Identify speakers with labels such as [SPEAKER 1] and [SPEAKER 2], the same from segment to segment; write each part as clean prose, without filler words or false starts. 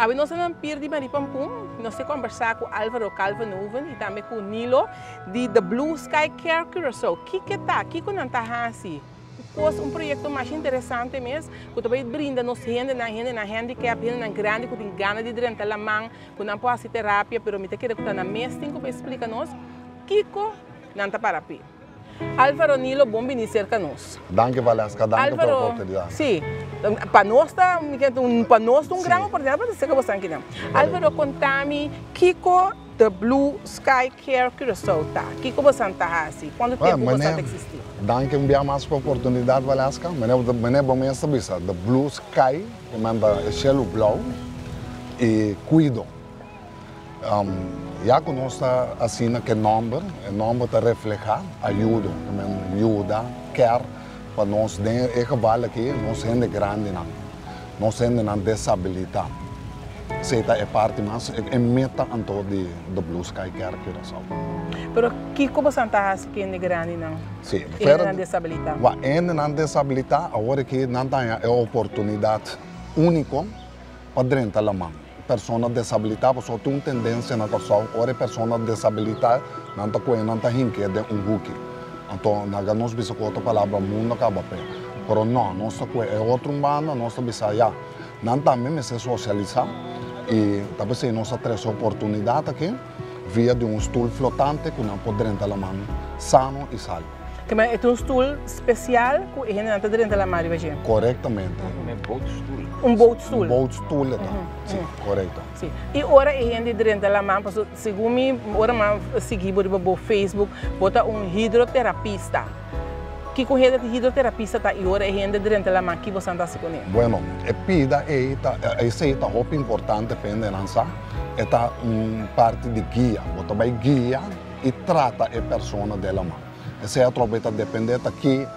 [SPEAKER 1] Sabe, nós não perdemos de Pampum, nós temos conversar com Álvaro Calvanoven e também com Nilo de The Blue Sky Care Curaçao. O que está? O que não está assim? Projeto mais interessante mesmo, que também brinda nos gente na handicap, gente na grande, que tem ganas de drentar a mão, que não pode fazer terapia, mas me quer que está na mesa, tem que explicar nos, Kiko não está para pé. Álvaro Nilo, bom vir cerca nós.
[SPEAKER 2] Danke, Valesca, danke pela oportunidade.
[SPEAKER 1] Sim, para nós um grande oportunidade, para dizer que você aqui não. Álvaro, conta-me, Kiko, The Blue Sky Care Curaçao, tá? Kiko você está assim? Quanto tempo você existe?
[SPEAKER 2] Danke um mais pela oportunidade, Valesca. Meneer bom mês sabisa, The Blue Sky, que manda cielo blau e cuido. Já conosco assim que número te refleja, ajuda, quer para nós den vale aqui, nós gente grande nós gente na desabilidade. Seita é parte mas é meta anto de Blue Sky Care Curaçao.
[SPEAKER 1] Pero que como Santa que é grande não?
[SPEAKER 2] Sim,
[SPEAKER 1] é na desabilidade.
[SPEAKER 2] É na desabilidade, agora que não tem a oportunidade única para drentar a mão. Pessoa desabilitada, só tem uma tendência na pessoa, ora pessoa desabilitada, não está hinque de huki. Então, nós bisa com outra palavra, mundo acaba pé. Pero não, nós é outro banda, nós bisa já. Não também se socializar e talvez nós temos oportunidade aqui via de stoel flotante que não pode drentar a mão, sano e salvo.
[SPEAKER 1] É um stoel especial que a gente não drentar a mão, veja?
[SPEAKER 2] Corretamente.
[SPEAKER 1] Um boat stool.
[SPEAKER 2] Um boat stool, sim, correto.
[SPEAKER 1] Sim. E agora a gente dentro da mão, segundo mim, agora eu segui no Facebook, bota hidroterapista. Que com hidroterapista tá e agora a gente dentro da mão que você está se conhecendo?
[SPEAKER 2] Bueno, a pida é muito importante depende da nossa, é parte de guia, bota vai guia e trata a pessoa dela mão. Essa é a troca depende daqui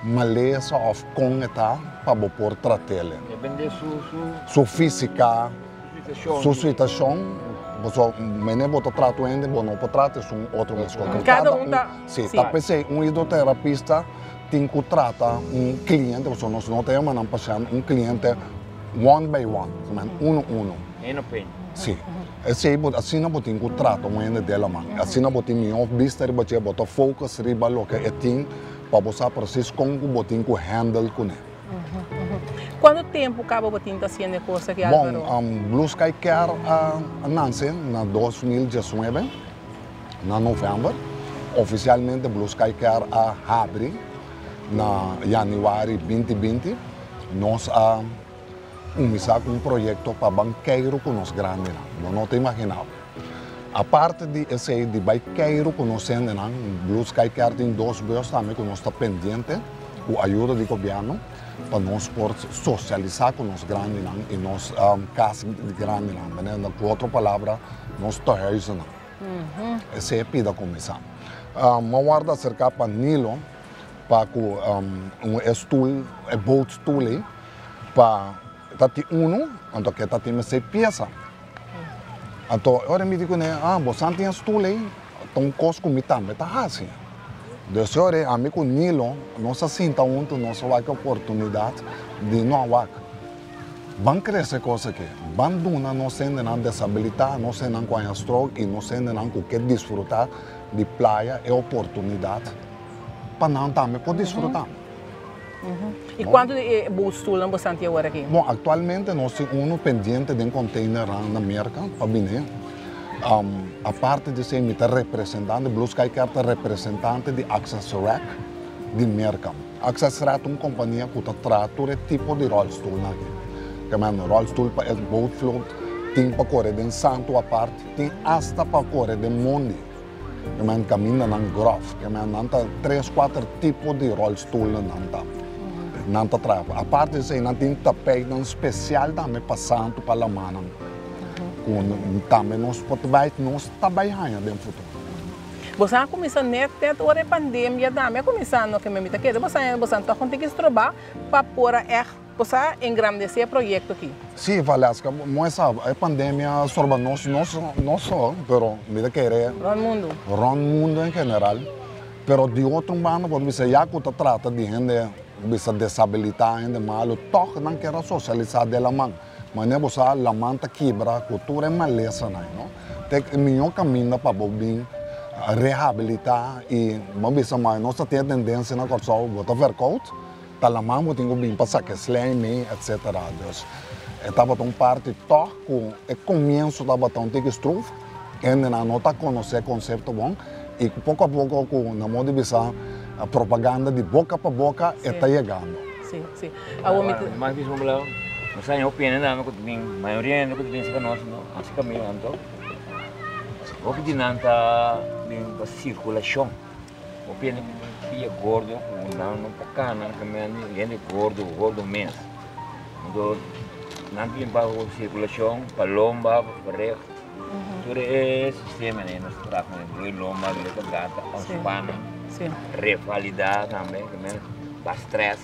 [SPEAKER 2] maleza of com eta para por tratá-la.
[SPEAKER 3] Depende
[SPEAKER 2] sua física, sua situação, você não pode tratar ainda, não pode tratar com outro pessoa.
[SPEAKER 1] Cada um tá.
[SPEAKER 2] Sim, tá pensei hidroterapista tem que tratar cliente, você não tem uma paciente, cliente one by one, uno. Sim. Assim não pode que tratar ainda dela mano. Assim não pode melhor vista, botar focus riba lo que é tem para você precisar como botin que handle com ele.
[SPEAKER 1] Quanto tempo acaba botin fazendo coisa que Álvaro?
[SPEAKER 2] Bom, Blue Sky Care nasce na 2019, na novembro. Oficialmente Blue Sky Care abre na janeiro 2020. Nós começamos um projeto para banqueiro com nós grande, não te imaginava. A parte de esse de banqueiro que nós temos, Blue Sky Care tem dois beijos também que nós está pendente, com a ajuda do governo, para nós poder socializar com nós grandes e nós casa de grandes, com outra palavra, nós terrenos. Essa é a pida começar. Uma guarda cerca para Nilo, para stool, boat stool, para tati então que tati me se peça. Então, agora me digo, você tem stool aí, então cosco me também tá assim. Desse hora, amigo Nilo, nós sinta muito, nós vai ter oportunidade de não vai. Van crescer coisa aqui, van duna nós sendo na desabilidade, nós sendo com a stroke e nós sendo com que desfrutar de praia e oportunidade para não também poder desfrutar.
[SPEAKER 1] E quanto de boot-stool você tem agora aqui?
[SPEAKER 2] Bom, atualmente nós temos pendente de um container na América para vir. A parte de ser representante, Blue Sky Care é representante de Access Rack de América. Access Rack é uma companhia que trata todo tipo de rollstool aqui. Que é rollstool para o boat float, tem para correr de santo a parte, tem hasta para correr de mundo. Que é caminha na grove, que é 3, 4 tipos de rollstool não trava. A parte disso, não tem tapete especial também passando para a mão. Também nós podemos trabalhar no futuro.
[SPEAKER 1] Você está começando agora a pandemia também, começando que me mita que você está conseguindo trabalhar para pôr você engrandecer o projeto aqui.
[SPEAKER 2] Sim, Valesca, mas a pandemia sobre nós não só, mas mira que é o mundo em geral. Mas de outro lado, pode ser já que trata de gente bisa desabilitar ainda malo, toch não quero socializar dela mão. mas não você la manta quebra, cultura é maleza, não? Tem melhor caminho para bobin reabilitar e mabisa mais nossa tem tendência na coisa botar workout, tá lá mão tem que bem passar que slime, etc. Dus estava tão parte toco é começo da batão tem que estruf, ainda não tá conhecer conceito bom e pouco a pouco com na moda bisa a propaganda de boca para boca está chegando.
[SPEAKER 1] Sim, sim.
[SPEAKER 3] Mas mesmo lá, mas aí opinião da que tem maioria não que tem se nós não, assim caminho então. O que dinanta a circulação. O que é gordo, não bacana, que é gordo menos. Então, não limpa a circulação, para lomba, para reto. Tudo é sistema, né? Nós tratamos de lomba, de gata, espana, rivalidade também, para stress.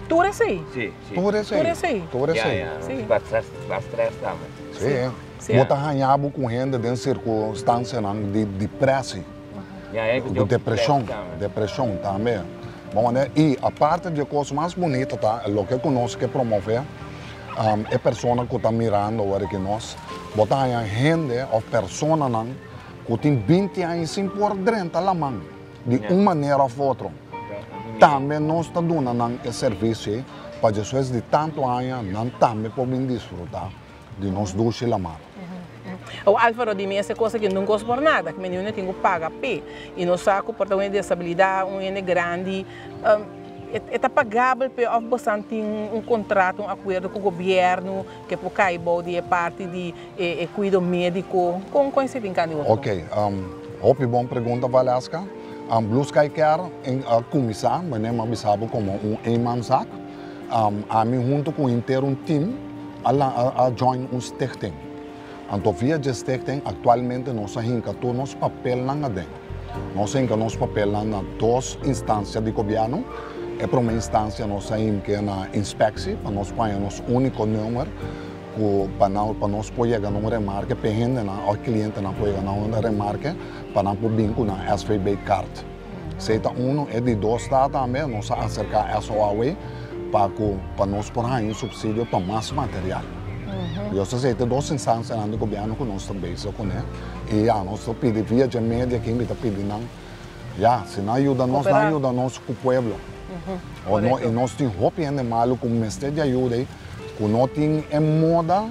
[SPEAKER 1] Tudo é assim?
[SPEAKER 3] Sim, sim.
[SPEAKER 2] Tudo é assim. Tudo é
[SPEAKER 3] assim. Para stress também.
[SPEAKER 2] Sim. Bota arranhado com renda dentro de circunstância de depressão, de depressão também. Bom, né? E a parte de coisa mais bonita, tá? O que nós queremos promover é a pessoa que está mirando agora que nós bota renda ou pessoa que tem 20 anos sem por dentro da mão, de uma maneira ou outra. Também nós estamos dando esse serviço para pessoas de tanto anos, não também podem desfrutar de nós dois la mão.
[SPEAKER 1] O Álvaro de mim essa coisa que não gosto por nada, que menino tem que pagar P e não saco por uma disabilidade, grande, é pagável para bastante contrato, acordo com o governo que por cair de parte de cuidado médico, com esse brincadeira.
[SPEAKER 2] Ok, bom pergunta Valesca. Blue Sky Care começar, mas não me sabe como mansak. A mim junto com inteiro time a join stichting. Então, via de stichting, atualmente nós temos nosso papel na dentro. Nós temos nosso papel na duas instâncias de governo. É para uma instância nós temos que na inspeção, para nós pôr nosso único número, para nós poder ganhar uma remarca, para o cliente não poder ganhar uma remarca, para não poder vincular na SVB Card. Seita é de dois também, nós acercar a SOAW para nós pôr um subsídio para mais material. Eu sei que duas instâncias do governo que nós também com ele e nós pedimos via de média que está pedindo se não ajuda nós com o povo. E nós temos roupa ainda malo com o mestre de ajuda que não tem moda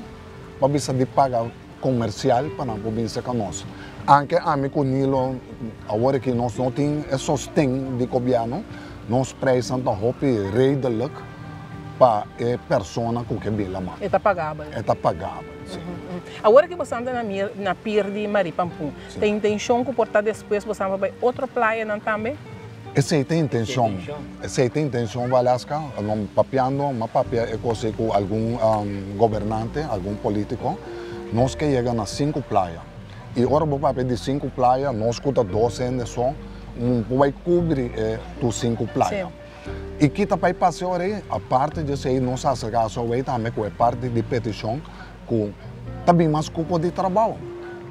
[SPEAKER 2] para precisar de pagar comercial para não poder ser com nós. Anche a mim com Nilo agora que nós não temos sostém de governo nós precisamos da roupa redelijk para a pessoa que quer bela mão.
[SPEAKER 1] Está pagável.
[SPEAKER 2] Está pagável, sim.
[SPEAKER 1] Agora que você anda na pier de Maripampum, tem intenção de portar depois você vai para outra praia não também?
[SPEAKER 2] Essa é a intenção. Essa é a intenção, Valesca. Não papiando, mas papia é coisa com algum governante, algum político. Nós que chegamos a 5 praias. E agora o papel de 5 praias, nós que está 12 anos só, vai cobrir as 5 praias. E que também passou aí, a parte de ser nossa associação também com a parte de petição, que também mais culpa de trabalho.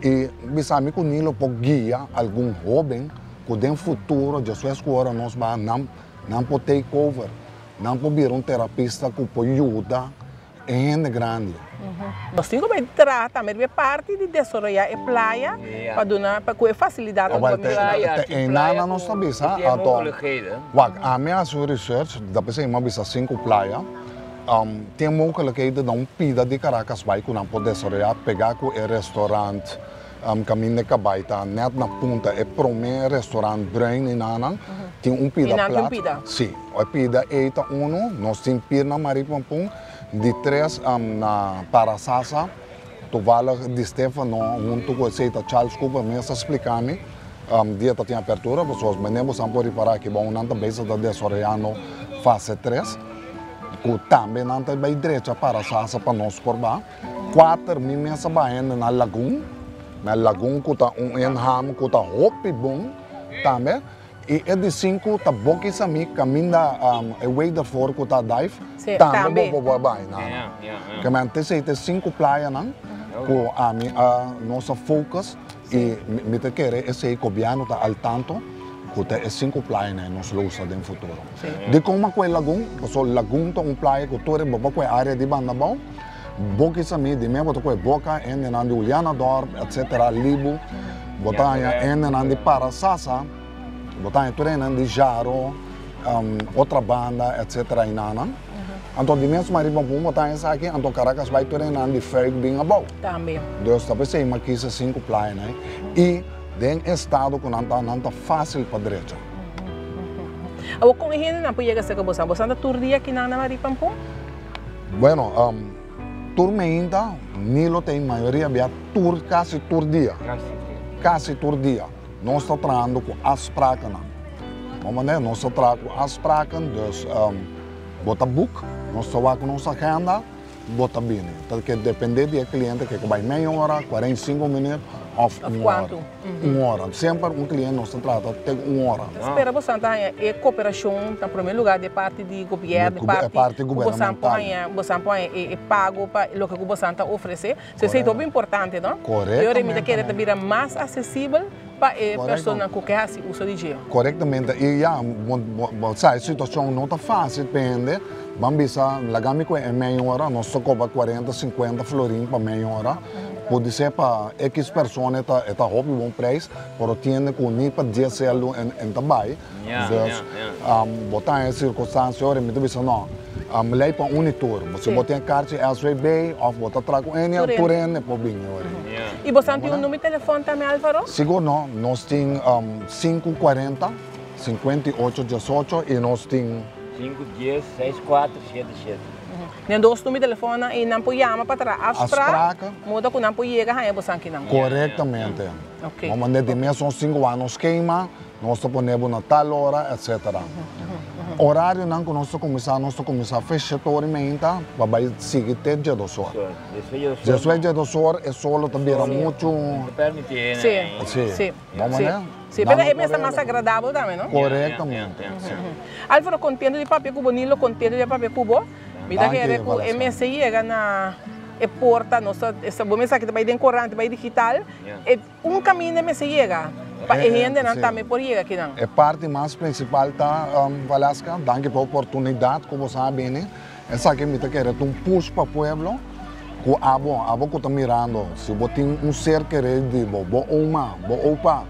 [SPEAKER 2] E pensamos que Nilo pode guiar algum jovem que no futuro, de sua escola, nós não pode take over, não pode vir terapista que pode ajudar em grande.
[SPEAKER 1] Nós temos que tratar também parte de desenvolver a praia para dar para facilitar a
[SPEAKER 2] praia. E na nossa visa, a minha research, da pessoa uma visa 5 praias, tem mogelijkheden de pida de Caracas vai que não pode desenvolver, pegar com o restaurante, caminho de Cabaita, net na punta, é para o meu restaurante Brain em Anang, tem pida plata. Sim, a pida é nós temos pida na Maripampum, de 3 na Parasasa, tovala de Stefano, junto com o Charles Cooper, me explicando, dia tem abertura, pessoas, mas não vamos reparar que vão não também se desenvolvendo fase 3, que também não tem bem direito para Parasasa para nós por lá. 4 meses baindo na Lagoon que está enham, que está hopi bom, também. E é de 5, está boa que me caminha a way da for que está dive, também boa bem, não. Que me tem 5 praias, não. Que a nossa focus e me te querer esse governo está al tanto que tem 5 praias nós usa no futuro. De como que Lagoon, porque Lagoon é praia que toda boa com a área de banda bom, boca sami di me boto ko boca en nandi Uliana Dorp etc. Libu botanya en nandi Parasasa botanya ture nandi Jaro outra banda etc. inana anto di mesmo marido pum botanya sa aqui anto Caracas vai ture nandi Ferg bem abau
[SPEAKER 1] também
[SPEAKER 2] dus tá pensei uma quisa 5 play né e den estado com nanta fácil para direita.
[SPEAKER 1] Ako kung ihin na po yaga sa kabusan, bosan na tour dia kinang na maripampung?
[SPEAKER 2] Bueno, tour ainda, Nilo tem maioria via tour quase tour dia. Quase tour dia. Nós estamos trabalhando com as prakas. Nós estamos trabalhando com as prakas, dus bota book, nós estamos com nossa agenda, bota bem. Porque depende do cliente que vai meia hora, 45 minutos, ou uma hora. Uma hora. Sempre cliente nós trata de uma hora.
[SPEAKER 1] Espera você é cooperação, no primeiro lugar, de parte do governo, de
[SPEAKER 2] parte governamental.
[SPEAKER 1] Você é pago para o que você oferece. Isso é muito importante, não?
[SPEAKER 2] Correto.
[SPEAKER 1] Eu remito que ele vira mais acessível para a pessoa que quer uso de dinheiro.
[SPEAKER 2] Corretamente. E a situação não está fácil, depende. Vamos ver, é meia hora, nós só cobra 40, 50 florim para meia hora. Pode ser para X pessoas, é um bom preço, mas tem que unir para DSL em trabalho. Botar em circunstância, eu me digo, não, lei para unitor. Você botar em carta SVB, ou botar trago em Turene, é para bem.
[SPEAKER 1] E você tem número de telefone também, Álvaro?
[SPEAKER 2] Seguro não, nós temos 540, 58, 18 e nós temos
[SPEAKER 3] 510 6477.
[SPEAKER 1] Nem dois números de telefone e não pode chamar para trás. As prakas. Muda que não pode chegar a você aqui não.
[SPEAKER 2] Corretamente. Vamos mandar de mês são 5 anos queima, nós ponemos na tal hora, etc. Horário não que nós começamos a fechar totalmente, vai seguir até 2 horas. Depois de 2 horas é só também muito.
[SPEAKER 1] Sim.
[SPEAKER 2] Vamos lá?
[SPEAKER 1] Sim, mas é mesmo mais agradável também, não?
[SPEAKER 2] Corretamente.
[SPEAKER 1] Álvaro, contendo de papel cubo, Nilo, contendo de papel cubo. Mira que é que o MS chega na porta, nossa, essa boa mensagem que vai de corrente, vai digital, é caminho de MS chega. Para a gente não também por chegar aqui não.
[SPEAKER 2] É parte mais principal da Valasca, danke pela oportunidade, como você sabe, né? Essa aqui me tá querendo push para o povo, com abo que tá mirando, se você tem ser querido, bo uma, bo opa,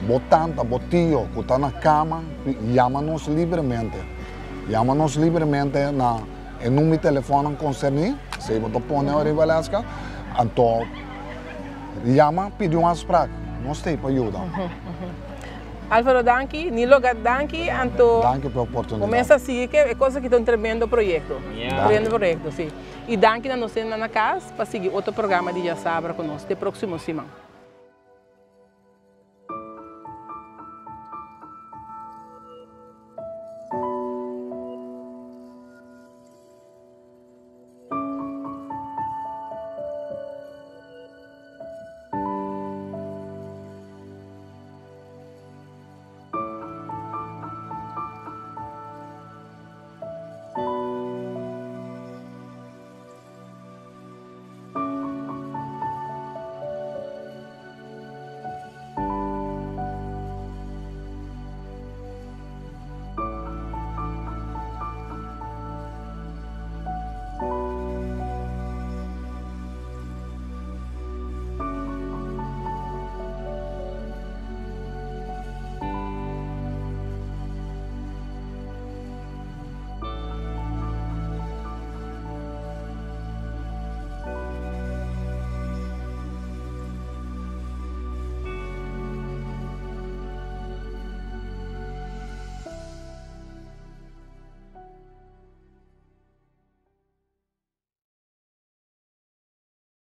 [SPEAKER 2] bo tanta, bo tio, que tá na cama, chama-nos livremente. Chama-nos livremente na em número de telefone concernido, se você põe na hora Valasca, então chama, pediu umas prakas, nós temos para ajudar.
[SPEAKER 1] Álvaro, danke, Nilo, danke, então
[SPEAKER 2] danke pela oportunidade.
[SPEAKER 1] Começa a seguir que é coisa que está um tremendo projeto. Tremendo projeto, sim. E danke na nossa na casa para seguir outro programa de Já Sabra conosco, de próximo semana.